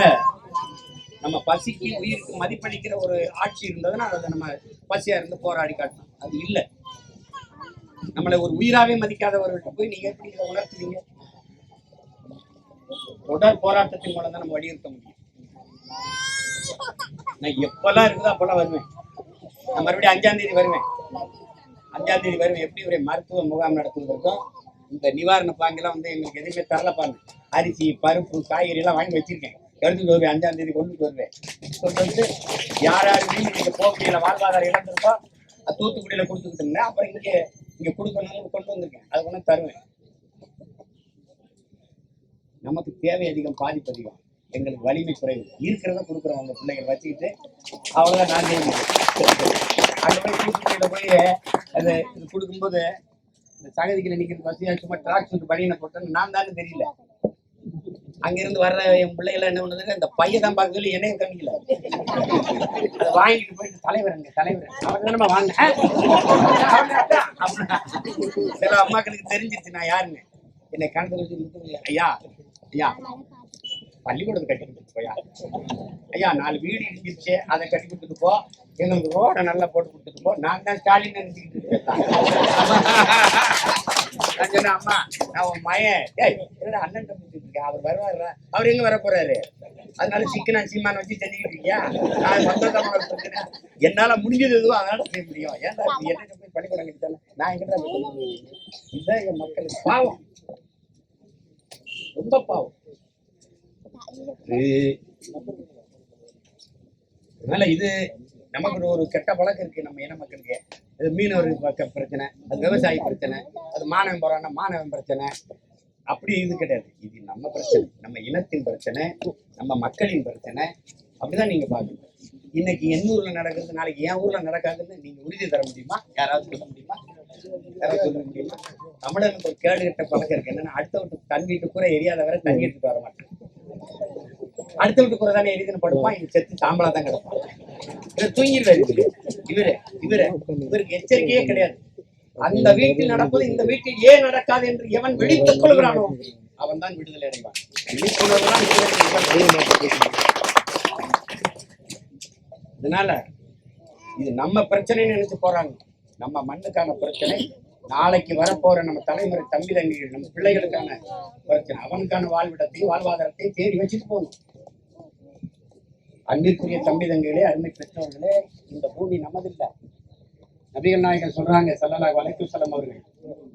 நம்ம பசிக்கு உயிருக்கு மதிப்பளிக்கிற ஒரு ஆட்சி இருந்ததுன்னா அதை நம்ம பசியா இருந்து போராடி காட்டணும். அது இல்லை. நம்மளை ஒரு உயிராவே மதிக்காதவர்கிட்ட போய் நீங்க எப்படி இதை உணர்த்துவீங்க? தொடர் போராட்டத்தின் மூலம் தான் நம்ம வலியுறுத்த முடியும். நான் எப்பெல்லாம் இருக்குதோ அப்பெல்லாம் வருவேன். நான் மறுபடியும் 5ஆம் தேதி வருவேன். 5ஆம் தேதி வருவேன். எப்படி ஒரு மருத்துவ முகாம் நடத்துவதற்கும் இந்த நிவாரண பாங்கெல்லாம் வந்து எங்களுக்கு எதுவுமே தரலப்பாங்க. அரிசி, பருப்பு, காய்கறி எல்லாம் வாங்கி வச்சிருக்கேன். எடுத்துட்டு வருவேன். 5ஆம் தேதி கொண்டுட்டு வருவேன். சொல்லிட்டு யார் வீடு நீங்க போக முடியல, வாழ்வாதாரம் இழந்திருக்கோ அது தூத்துக்குடியில கொடுத்துக்கிட்டோம்னா அப்புறம் இங்க கொடுக்கணும்னு கொண்டு வந்திருக்கேன். அது கொண்டு தருவேன். நமக்கு தேவை அதிகம், பாதிப்பு அதிகம், எங்களுக்கு வலிமை குறைவு. இருக்கிறத கொடுக்குறோம். உங்க பிள்ளைகள் வச்சுக்கிட்டு அவ்வளவுதான் நான் செய்ய முடியும். அங்க போய் தூத்துக்குடியில போய் அது இது கொடுக்கும்போது இந்த சகதிக்குள்ள நிக்கிறது பஸ்ஸியா சும்மா ட்ராக் சூட் பனியனை போட்டேன்னு நான் தானே தெரியல. அங்கிருந்து வர்ற என் பிள்ளைகள் என்ன பண்ணுதுங்க, இந்த பையன் தான் பார்க்க சொல்லி என்னையும் கணிக்கல. அதை வாங்கிட்டு போயிட்டு தலைவர் அவர் தானே வாங்க. சில அம்மாக்களுக்கு தெரிஞ்சிருச்சு நான் யாருன்னு. என்னை கணக்கு வச்சு ஐயா ஐயா பள்ளிக்கூடத்தை கட்டி கொடுத்துட்டு போயா, ஐயா 4 வீடு இடிஞ்சிருச்சு அதை கட்டி கொடுத்துட்டு போ, எங்களுக்கு ரோடை நல்லா போட்டு கொடுத்துட்டு போ. நான் தான் ஸ்டாலின் நினைச்சுக்கிட்டு இருக்கேன். நான் சொன்னேன் அம்மா நான் உன் மயன் என்னடா அண்ணன் தம்பிட்டு இருக்கேன், அவர் வருவாரு, அவர் எங்க வர போறாரு, அதனால சிக்கனா சீமான வச்சு செஞ்சுக்கிட்டு இருக்கியா, நான் வந்ததான் இருக்கேன், என்னால முடிஞ்சது எதுவும் அதனால செய்ய முடியும். ஏன்டா என்ன போய் பள்ளிக்கூடம் கட்டிட்டால நான் எங்கிட்ட இதுதான் என் மக்களுக்கு பாவம், ரொம்ப பாவம். அதனால இது நமக்கு ஒரு கெட்ட பழக்கம் இருக்கு நம்ம இன மக்களுக்கு. அது மீனவர் பிரச்சனை, அது விவசாயி பிரச்சனை, அது மாணவன் போறான்னா மாணவன் பிரச்சனை, அப்படி இது கிடையாது. இது நம்ம பிரச்சனை, நம்ம இனத்தின் பிரச்சனை, நம்ம மக்களின் பிரச்சனை. அப்படிதான் நீங்க பாக்கணும். இன்னைக்கு என் ஊர்ல நடக்குது நாளைக்கு என் ஊர்ல நடக்காதுன்னு நீங்க உறுதி தர முடியுமா? யாராவது சொல்ல முடியுமா? யாராவது சொல்ல முடியுமா? தமிழனுக்கு ஒரு கேடு கட்ட பழக்கம் இருக்கு. என்னன்னா அடுத்த வீட்டு தன் வீட்டு கூட எரியாத வரை தண்ணி எடுத்துட்டு வர மாட்டேன். அடுத்த வீட்டு கூட தானே எரிதுன்னு படுப்பான், இது செத்து சாம்பலா தான் கிடப்பான். இவர் தூங்கிடுவாரு. இவருக்கு எச்சரிக்கையே கிடையாது. அந்த வீட்டில் நடப்பது இந்த வீட்டில் ஏன் நடக்காது என்று எவன் விழித்துக் கொள்கிறானோ அவன் தான் விடுதலை அடைவான். அதனால இது நம்ம பிரச்சனைன்னு நினைச்சு போறாங்க. நம்ம மண்ணுக்கான பிரச்சனை, நாளைக்கு வரப்போற நம்ம தலைமுறை தம்பி தங்கிகள் நம்ம பிள்ளைகளுக்கான பிரச்சனை. அவனுக்கான வாழ்விடத்தையும் வாழ்வாதாரத்தையும் தேடி வச்சுட்டு போகணும். அன்பிற்குரிய தம்பி தங்கைகளே, அருமை பெற்றோர்களே, இந்த பூமி நமதில்லை. நபிகள் நாயகர் சொல்றாங்க ஸல்லல்லாஹு அலைஹி வஸல்லம் அவர்கள்,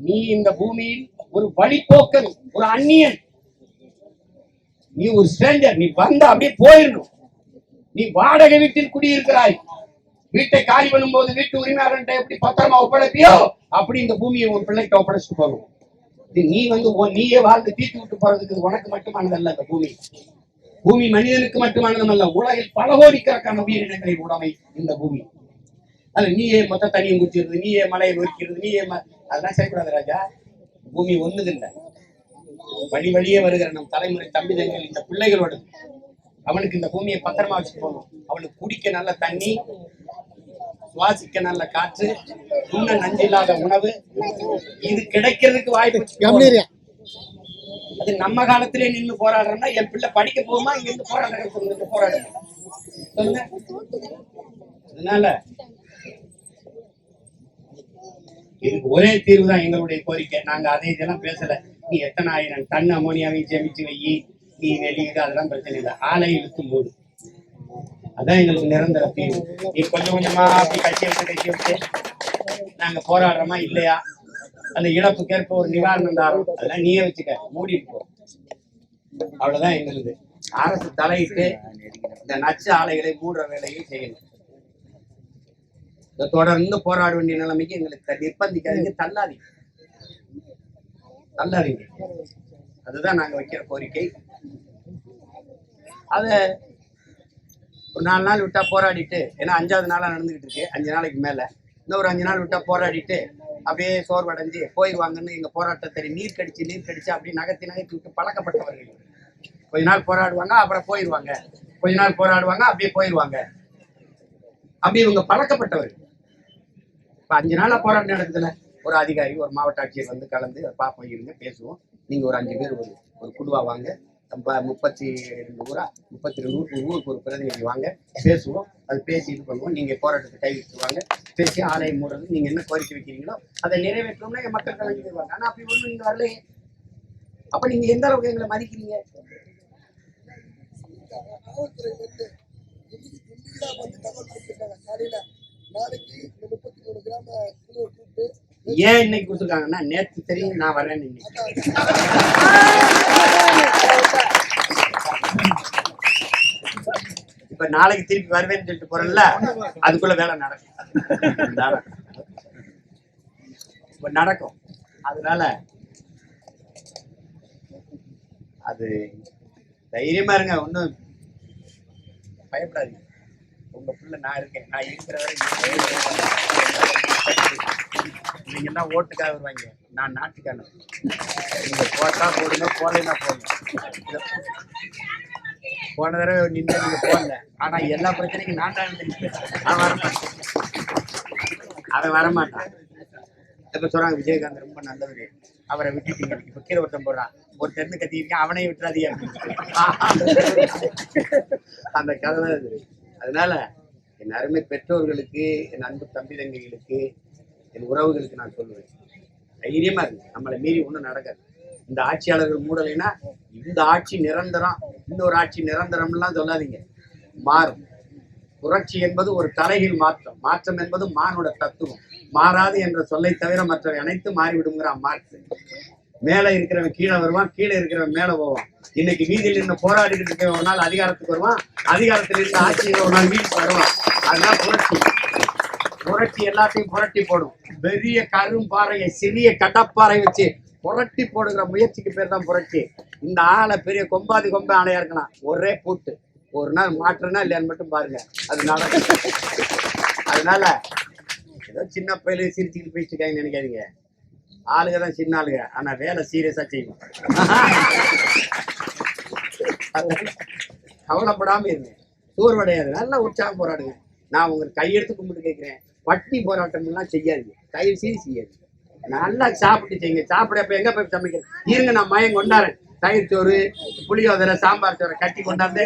நீ இந்த பூமியில் ஒரு வழிபோக்கன், ஒரு அந்நியன், நீ ஒரு ஸ்ட்ரேஞ்சர், நீ வந்த அப்படியே போயிடணும். நீ வாடகை வீட்டில் குடியிருக்கிறாய், வீட்டை காலி பண்ணும் போது வீட்டு உரிமையாளர்கிட்ட எப்படி பத்திரமா ஒப்படைப்பியோ அப்படி இந்த பூமியை ஒரு பிள்ளைகிட்ட ஒப்படைச்சிட்டு போகணும். நீ நீயே வாழ்ந்து தீர்த்து விட்டு போறதுக்கு உனக்கு மட்டுமானதல்ல இந்த பூமி. பூமி மனிதனுக்கு மட்டுமானதுமல்ல, உலகில் பல கோடிக்கணக்கான உயிரினங்களின் உடைமை இந்த பூமி. அது நீயே மொத்த தனியும் குடிச்சிருது, நீயே மலையை நொறுக்கிறது, நீயே அதெல்லாம் செய்யக்கூடாது ராஜா. பூமி ஒண்ணுதில்லை, வழி வழியே வருகிற நம் தலைமுறை தம்பிதங்கள் இந்த பிள்ளைகளோட. அவனுக்கு இந்த பூமியை பத்திரமா வச்சுட்டு போகணும். அவனுக்கு குடிக்க நல்ல தண்ணி, சுவாசிக்க நல்ல காற்று, உண்ண நஞ்சில்லாத உணவு, இது கிடைக்கிறதுக்கு வாய்ப்பு. அது நம்ம காலத்திலே நின்று போராடுறோம்னா என் பிள்ளை படிக்க போகுமா இங்க இருந்து போராடுங்க சொல்லுங்க. அதனால இதுக்கு ஒரே தீர்வு தான் எங்களுடைய கோரிக்கை. நாங்க அதை இதெல்லாம் பேசல. நீ எத்தனை 1000 டன் அமோனியாவையும் சேமிச்சு வை, நீ வெளியிடு, அதெல்லாம் பிரச்சனை இல்லை. ஆலை இழுத்து மூடு, அதான் எங்களுக்கு நிரந்தர தீர்வு. நீ கொஞ்சம் கொஞ்சமா அப்படி கட்சி விட்டு நாங்க போராடுறோமா இல்லையா, அந்த இழப்புக்கேற்ப ஒரு நிவாரணம் தாரும், அதெல்லாம் நீயே வச்சுக்க, மூடிட்டு போ, அவ்வளவுதான் எங்களுக்கு. அரசு தலையிட்டு இந்த நச்சு ஆலைகளை மூடுற வேலையை செய்யணும். தொடர்ந்து போராட வேண்டிய நிலைமைக்கு எங்களுக்கு நிர்பந்திக்காதீங்க, தள்ளாதீங்க. அதுதான் நாங்க வைக்கிற கோரிக்கை. அத ஒரு 4 நாள் விட்டா போராடிட்டு, ஏன்னா 5வது நாளா நடந்துகிட்டு இருக்கு, 5 நாளைக்கு மேல இன்னும் ஒரு 5 நாள் விட்டா போராடிட்டு அப்படியே சோர்வடைஞ்சு போயிடுவாங்கன்னு எங்க போராட்டத்தை நீர் கடிச்சு அப்படி நகர்த்தி விட்டு பழக்கப்பட்டவர்கள். கொஞ்ச நாள் போராடுவாங்க, அப்புறம் போயிடுவாங்க, கொஞ்ச நாள் போராடுவாங்க, அப்படியே போயிடுவாங்க. அப்படி இவங்க பழக்கப்பட்டவர்கள். இப்ப 5 நாளா போராட்டம் நடக்குதுல, ஒரு அதிகாரி ஒரு மாவட்ட ஆட்சியர் வந்து கலந்து பார்ப்போம், இருங்க பேசுவோம், நீங்க ஒரு 5 பேர் ஒரு குழுவா வாங்க, 32 ஊருக்கு ஒரு பிரதிநிதி வாங்க, பேசுவோம், அது பேசி இது பண்ணுவோம், நீங்க போராட்டத்தை கைவிட்டு வாங்க, பேசி ஆலையை மூடுறது, நீங்க என்ன கோரிக்கை வைக்கிறீங்களோ அதை நிறைவேற்றோம்னா என் மக்கள் கலந்து போயிடுவாங்க. ஆனா அப்படி ஒண்ணும் நீங்க வரலையே. அப்ப நீங்க எந்த அளவுக்கு எங்களை மதிக்கிறீங்க? ஏன் இன்னைக்கு கொடுத்துருக்காங்கன்னா, நேற்று தெரியும் நான் வரேன்னு. இப்ப நாளைக்கு திருப்பி வருவேன்னு சொல்லிட்டு போறேன்ல, அதுக்குள்ள வேலை நடக்கும். அதனால அது தைரியமா இருங்க, ஒன்றும் பயப்படாதீங்க. உங்க பிள்ளை நான் இருக்கேன். நான் இருக்கிற வரை நீங்க எல்லாம் ஓட்டுக்காக வருவாங்க, நான் நாட்டுக்கான. நீங்க போட்டா போடுங்க, போடலைன்னா போடுங்க. போன தடவை நின்று நீங்க போடல, ஆனா எல்லா பிரச்சனைக்கும் நான் தான் இருந்தேன். அவன் வரமாட்டான். இப்ப சொல்றாங்க விஜயகாந்த் ரொம்ப நல்லவரு, அவரை விட்டுட்டீங்க. இப்ப கீழே ஒருத்தன் போடுறான், ஒரு தெருந்து கத்திருக்கேன், அவனையும் விட்டுறாதீங்க அந்த கதை தான் இது. அதனால என் அருமை பெற்றோர்களுக்கு, என் அன்பு தம்பி தங்கைகளுக்கு, என் உறவுகளுக்கு நான் சொல்லுவேன், தைரியமா இருக்கு. நம்மளை மீறி ஒன்றும் நடக்காது. இந்த ஆட்சியாளர்கள் மூடலைன்னா இந்த ஆட்சி நிரந்தரம், இன்னொரு ஆட்சி நிரந்தரம்லாம் சொல்லாதீங்க. மாறும். புரட்சி என்பது ஒரு தலைகீழ் மாற்றம். மாற்றம் என்பது மானோட தத்துவம். மாறாது என்ற சொல்லை தவிர மற்றவை அனைத்தும் மாறிவிடுங்கிறான் மார்க்ஸ். மேல இருக்கிறவன் கீழே வருவான், கீழே இருக்கிறவன் மேல போவான். இன்னைக்கு வீதியில் இருந்து போராடிக்கிட்டு இருக்க ஒரு நாள் அதிகாரத்துக்கு வருவான், அதிகாரத்தில் இருந்து ஆட்சியில் ஒரு நாள் வீட்டுக்கு வருவான். அதுதான் புரட்சி. புரட்சி எல்லாத்தையும் புரட்டி போடும். பெரிய கரும்பாறையை சிறிய கடப்பாறை வச்சு புரட்டி போடுகிற முயற்சிக்கு பேர் தான் புரட்சி. இந்த ஆளை பெரிய கொம்பாதி கொம்ப ஆளையா இருக்கலாம், ஒரே பூட்டு. ஒரு நாள் மாற்றனா இல்லையான்னு மட்டும் பாருங்க, அது நடக்கும். அதனால ஏதோ சின்ன பயில சிரிச்சுக்கிட்டு பேசிட்டு இருக்காங்கன்னு நினைக்காதீங்க. ஆளுங்க தான் சின்ன ஆளுங்க, ஆனா வேலை சீரியஸா செய்வோம். கவலைப்படாம இருங்க, சோர்வடையாது, நல்லா உற்சாகம் போராடுங்க. நான் உங்களுக்கு கையெடுத்து கும்பிட்டு கேட்கிறேன், பட்டி போராட்டம் எல்லாம் செய்யாதீங்க, தயவு செய்து செய்யாது. நல்லா சாப்பிட்டு செய்யுங்க. சாப்பிடப்ப எங்க போய் சமைக்கிறேன் இருங்க, நான் மயம் கொண்டாடுறேன். தயிர் சோறு, புளியோதரை, சாம்பார் சோறை கட்டி கொண்டாந்து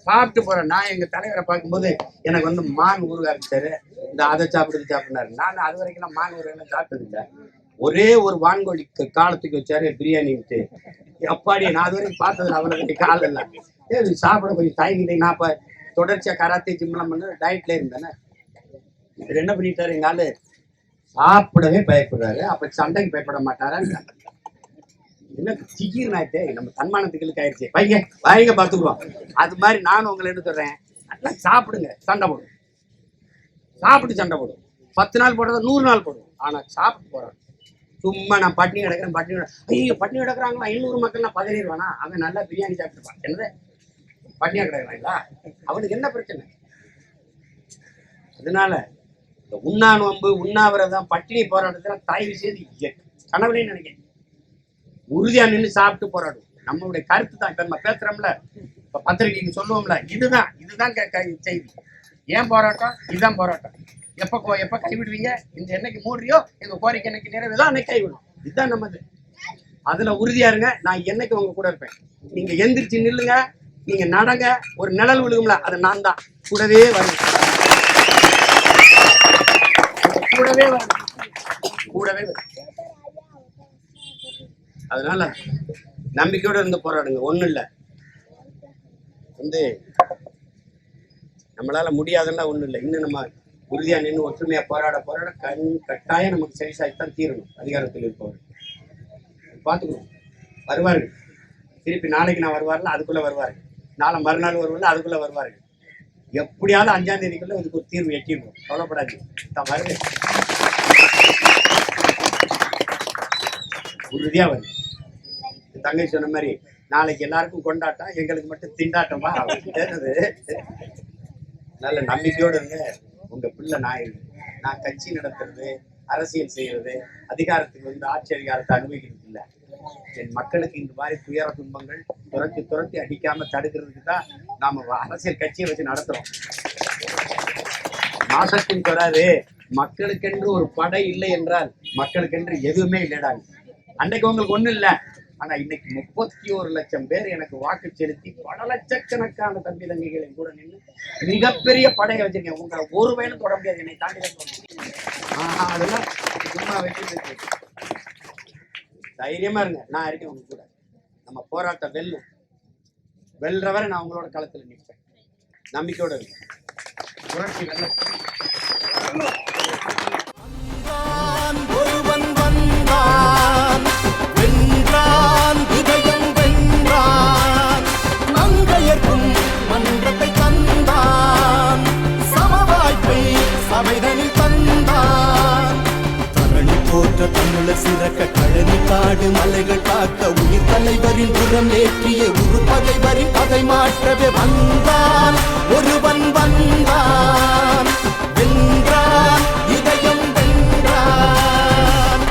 சாப்பிட்டு போறேன். நான் எங்க தலைவரை பார்க்கும்போது எனக்கு வந்து மான் ஊறுகாய் இருந்துச்சாரு, இந்த அதை சாப்பிடுனாரு. நான் அது வரைக்கும் மான் ஊறுகாய் சாப்பிட்டது இல்லை. ஒரே ஒரு வான்கோழி காலத்துக்கு வச்சாரு பிரியாணிட்டு. அப்பாடி நான் அது வரைக்கும் பார்த்ததுல அவ்வளவு காலம் இல்லை. சாப்பிட கொஞ்சம் தயங்கிட்டேன். நான் இப்ப தொடர்ச்சியா கராத்தே ஜிம்லாம் பண்ண டயட்ல இருந்தேன்னு. இவர் என்ன பண்ணிட்டாரு, எங்க ஆளு சாப்பிடவே பயப்படுறாரு, அப்ப சண்டைக்கு பயப்பட மாட்டாரான்னு. என்ன திடீர்னு ஆயிட்டே, நம்ம தன்மானத்துக்கு ஆயிடுச்சு, வைங்க வாங்க பாத்துக்குவோம். அது மாதிரி நானும் உங்களை என்ன சொல்றேன், சாப்பிடுங்க, சண்டை போடும். சாப்பிட்டு சண்டை போடும். 10 நாள் போடுறத 100 நாள் போடும். ஆனா சாப்பிட்டு போறான். சும்மா நான் பட்டினி கிடக்குறேன், ஐயோ பட்டினி கிடக்குறாங்களா 500 மக்கள் நான் பதறிடுவானா? அவன் நல்லா பிரியாணி சாப்பிட்டுருப்பான். என்னது பட்டினியா கிடக்குறாங்களா? அவனுக்கு என்ன பிரச்சனை? அதனால இந்த உண்ணாநோன்பு, உண்ணாவிரதம், பட்டினி போராட்டத்துல தயவு செய்து கனவுலே நினைக்கிறேன், உறுதியா நின்று சாப்பிட்டு போராடும். நம்மளுடைய கருத்து தான். இப்ப நம்ம பேசுறோம்ல, இப்ப பத்திரிகைக்கு சொல்லுவோம்ல, இதுதான் செய்தி. ஏன் போராட்டம்? இதுதான் போராட்டம். எப்ப கைவிடுவீங்க? இந்த என்னைக்கு மூடுறியோ, எங்க கோரிக்கை என்னைக்கு நிறைவேதோ அன்னைக்கு கைவிடும். இதுதான் நம்மது. அதுல உறுதியா இருங்க. நான் என்னைக்கு உங்க கூட இருப்பேன். நீங்க எந்திரிச்சு நில்லுங்க, நீங்க நடங்க. ஒரு நிழல் விழுகும்ல, அது நான் தான். கூடவே வரணும், கூடவே வரணும், கூடவே வரணும். அதனால நம்பிக்கையோட இருந்து போராடுங்க. ஒண்ணும் இல்லை, வந்து நம்மளால முடியாதுன்னா ஒண்ணும் இல்லை. இன்னும் நம்ம உறுதியா நின்று ஒற்றுமையா போராட கட்டாயம் நமக்கு சரிசாய்த்தான் தீரணும். அதிகாரத்தில் இருப்பவர் பார்த்துக்கணும். வருவார்கள், திருப்பி நாளைக்கு நான் வருவார்கள், அதுக்குள்ள வருவார்கள். நாளை மறுநாள் வருவார்கள், அதுக்குள்ள வருவார்கள். எப்படியாவது 5ஆம் தேதிக்குள்ள இதுக்கு ஒரு தீர்வு எட்டிடுவோம். கவலைப்படாது, வருவேன். உறுதியா வருது. தங்கை சொன்ன மாதிரி நாளைக்கு எல்லாருக்கும் கொண்டாட்டம், எங்களுக்கு மட்டும் திண்டாட்டமா தேர்ந்தது. நல்ல நம்பிக்கையோடு இருங்க. உங்க பிள்ளை நான் கட்சி நடத்துறது, அரசியல் செய்யறது, அதிகாரத்துக்கு வந்து ஆட்சி அதிகாரத்தை அனுபவிக்கிறது இல்லை. என் மக்களுக்கு இந்த மாதிரி துயர துன்பங்கள் துரத்தி அடிக்காம தடுக்கிறதுக்கு தான் நாம அரசியல் கட்சியை வச்சு நடத்துறோம். மாசத்தின் தொடராது. மக்களுக்கென்று ஒரு படை இல்லை என்றால் மக்களுக்கென்று எதுவுமே இல்லைடாங்க. அன்றைக்கு உங்களுக்கு ஒண்ணும் இல்லை, ஆனா இன்னைக்கு 31 லட்சம் பேர் எனக்கு வாக்கு செலுத்தி பல லட்சக்கணக்கான தம்பி தங்கைகளை கூட நின்று மிகப்பெரிய படையை வச்சிருக்கேன். உங்களை ஒரு வயலும் தொட முடியாது, என்னை தாண்டி தான். அதெல்லாம் சும்மா வச்சு தைரியமா இருங்க. நான் இருக்கேன் உங்க கூட. நம்ம போராட்டம் வெல்றவரை நான் உங்களோட களத்துல நிற்பேன். நம்பிக்கையோட இருக்கேன். புரட்சி வெல்ல ஒருவன் வந்தான், வென்றான், இதயம் வென்றான், மங்கையர்க்கும் மன்றத்தை தந்தான், சமவாய்ப்பை சபைதனில் தந்தான், தரணி போற்ற தமிழ் தமிழர் சிறக்க கழனி காடு மலைகள் காக்க உயிர் தலைவரின் புறம் ஏற்றிய உரு பகைவரின் கதை மாற்றவே வந்தான் ஒருவன் வந்தான் வென்றான் இதயம் வென்றான்.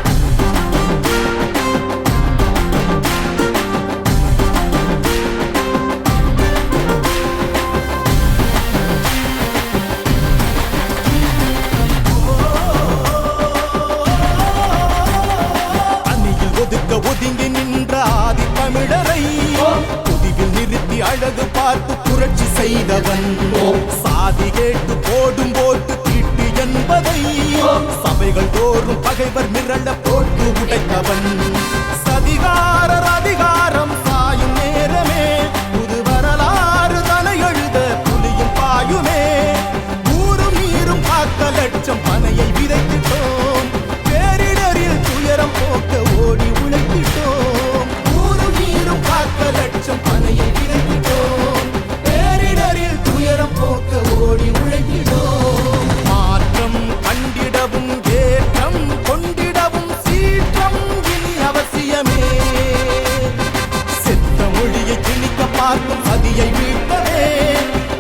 அணியில் ஒதுக்க ஒதுங்கி நின்ற ஆதி தமிழரை புதிவில் நிறுத்தி அழகு பார்த்து புரட்சி செய்தவன் சாதி கேட்டு போடும் போட்டு தீட்டு என்பதை சபைகள் தோறும் பகைவர் மிரள போட்டு உடைத்தவன் சதிகாரர் அதிகாரம் சாயும் நேரமே புது வரலாறு தலை எழுத புலியும் பாயுமே ஊரும் நீரும் காக்க லட்சம் பனையை விதைத்திட்டோம் பேரிடரில் துயரம் போக்க ஓடி உழைத்திட்டோம் ஊரும் நீரும் காக்க லட்சம் பனையை விதைத்திட்டோம் பேரிடரில் துயரம் போக்க ஓடி உழைத்திட்டோம். மாற்றம் கண்டிடவும் ஏற்றம் கொண்டிடவும் சீற்றம் இனி அவசியமே செத்த மொழியை திணிக்க பார்க்கும் சதியை மீட்கவே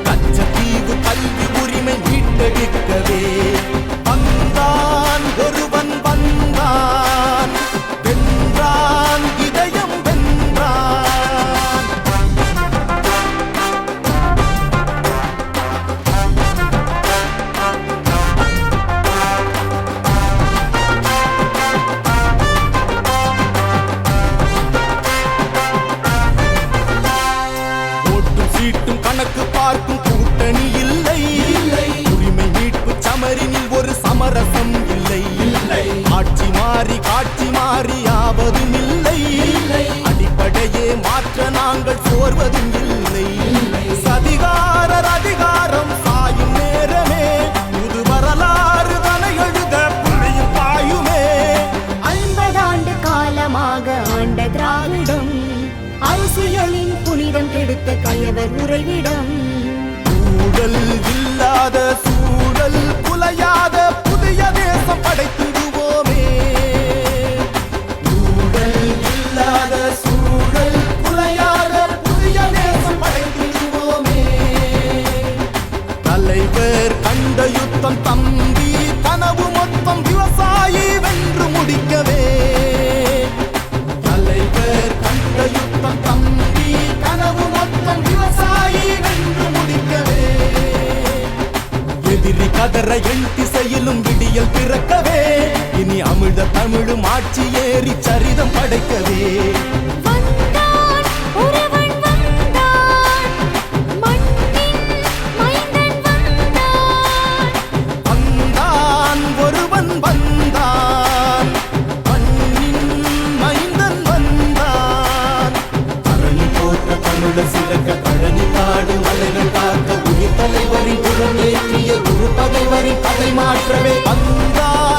கச்சத்தீவு கல்வி உரிமை மீட்டெடுக்கவே வந்தான் ஒருவன் வந்தான் வென்றான் இதயம் வென்றான். ஓட்டும் சீட்டும் கணக்கு பார்க்கும் கூட்டணி இல்லை உரிமை மீட்பு சமரினில் ஒரு சமரசம் இல்லை ஆட்சி மாறி காட்சி மாறி ஆவதும் இல்லை அடிப்படையே மாற்ற நாங்கள் சோர்வதும் இல்லை சதிகாரர் அதிகாரம் சாயும் நேரமே புது வரலாறு தலை எழுத புள்ளியும் பாயுமே 50 ஆண்டு காலமாக ஆண்ட திராவிடம் அரசியலின் புனிதம் கெடுத்த கயவர் உறைவிடம் ஊழல் இல்லாத சூழல் குலையாத புதிய தேசம் படைத்திடுவோமே ஊழல் இல்லாத சூழல் குலையாத புதிய தேசம் படைத்திடுவோமே. தலைவர் கண்ட யுத்தம் தம்பி கனவு மொத்தம் விவசாயி வென்று முடிக்கவே தலைவர் கண்ட யுத்தம் தம்பி கனவு மொத்தம் விவசாயி வென்று முடிக்கவே எதிரி கதற எண் திசையிலும் விடியல் பிறக்கவே இனி அமிழ்த தமிழும் ஆட்சி ஏறி சரிதம் படைக்கவே வந்தான் ஒருவன் வந்தான் மண்ணின் மைந்தன் வந்தான் வந்தான் ஒருவன் வந்தான் மண்ணின் மைந்தன் வந்தான். அரணி போட்ட தமிழர் சிறக்க கழனி காடு மலைகள் காக்க உயிர் தலைவரின் புறம் ஏற்றிய உரு பகைவரின் கதை மாற்றவே வந்தான்